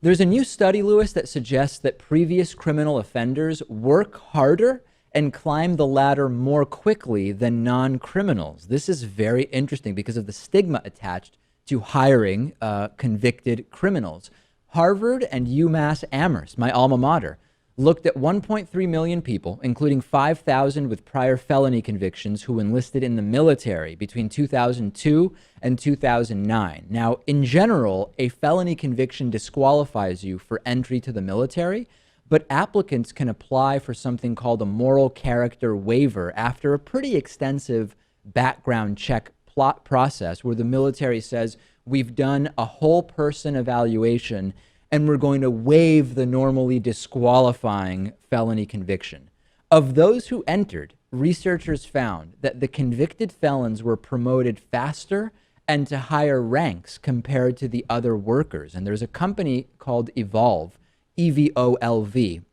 There's a new study, Lewis, that suggests that previous criminal offenders work harder and climb the ladder more quickly than non-criminals. This is very interesting because of the stigma attached to hiring convicted criminals. Harvard and UMass Amherst, my alma mater, looked at 1.3 million people, including 5,000 with prior felony convictions who enlisted in the military between 2002 and 2009. Now, in general, a felony conviction disqualifies you for entry to the military, but applicants can apply for something called a moral character waiver after a pretty extensive background check plot process where the military says, we've done a whole person evaluation and we're going to waive the normally disqualifying felony conviction. Of those who entered, researchers found that the convicted felons were promoted faster and to higher ranks compared to the other workers. And there's a company called Evolve, EVOLV.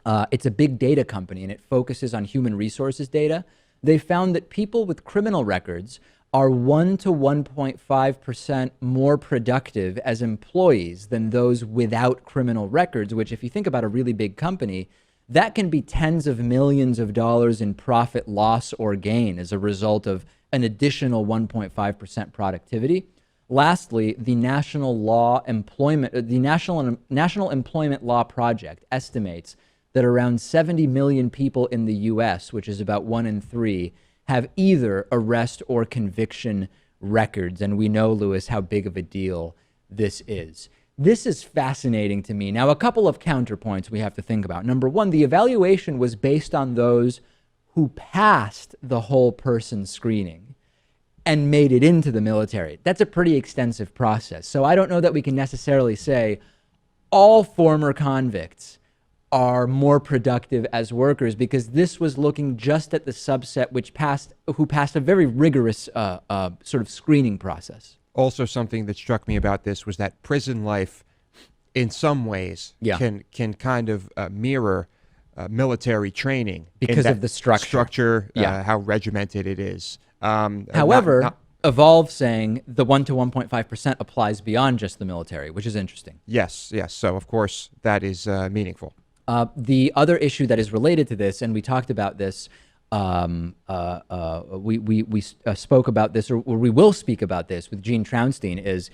It's a big data company and it focuses on human resources data. They found that people with criminal records are 1 to 1.5% more productive as employees than those without criminal records, which if you think about a really big company, that can be tens of millions of dollars in profit loss or gain as a result of an additional 1.5% productivity. Lastly, the National Employment Law Project estimates that around 70 million people in the US, which is about 1 in 3, have either arrest or conviction records. And we know, Lewis, how big of a deal this is. This is fascinating to me. Now, a couple of counterpoints we have to think about. Number one, the evaluation was based on those who passed the whole person screening and made it into the military. That's a pretty extensive process. So I don't know that we can necessarily say all former convicts are more productive as workers, because this was looking just at the subset who passed a very rigorous sort of screening process. Also, something that struck me about this was that prison life, in some ways, can kind of mirror military training because of the structure. How regimented it is. However, Evolve saying the 1 to 1.5% applies beyond just the military, which is interesting. Yes. So, of course, that is meaningful. The other issue that is related to this, and we talked about this, we spoke about this, or we will speak about this with Gene Traunstein, is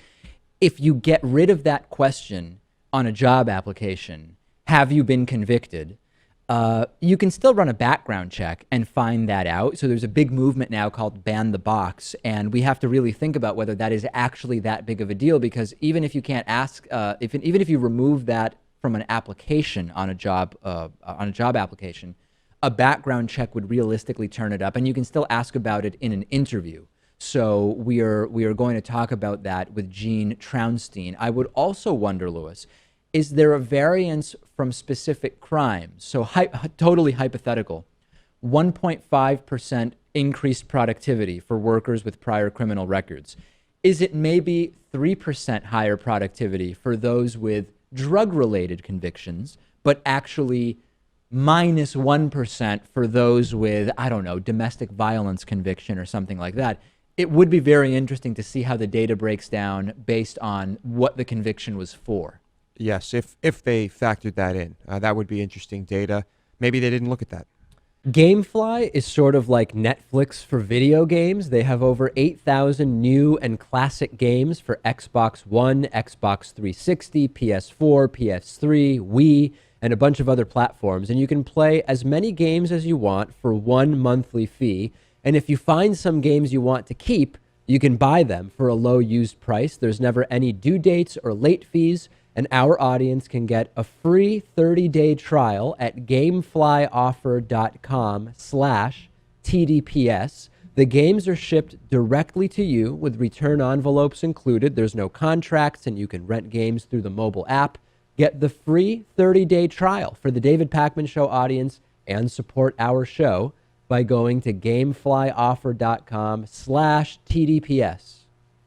if you get rid of that question on a job application, have you been convicted? You can still run a background check and find that out. So there's a big movement now called Ban the Box, and we have to really think about whether that is actually that big of a deal, because even if you can't ask, even if you remove that from an application on a job application, a background check would realistically turn it up, and you can still ask about it in an interview. So we are going to talk about that with Gene Traunstein. I would also wonder, Lewis, is there a variance from specific crimes? So totally hypothetical, 1.5% increased productivity for workers with prior criminal records. Is it maybe 3% higher productivity for those with drug-related convictions, but actually minus 1% for those with, I don't know, domestic violence conviction or something like that? It would be very interesting to see how the data breaks down based on what the conviction was for. Yes, if they factored that in, that would be interesting data. Maybe they didn't look at that. Gamefly is sort of like Netflix for video games. They have over 8,000 new and classic games for Xbox One, Xbox 360, PS4, PS3, Wii, and a bunch of other platforms. And you can play as many games as you want for one monthly fee. And if you find some games you want to keep, you can buy them for a low used price. There's never any due dates or late fees. And our audience can get a free 30-day trial at gameflyoffer.com/TDPS. The games are shipped directly to you with return envelopes included. There's no contracts, and you can rent games through the mobile app. Get the free 30-day trial for the David Pakman Show audience and support our show by going to gameflyoffer.com/TDPS.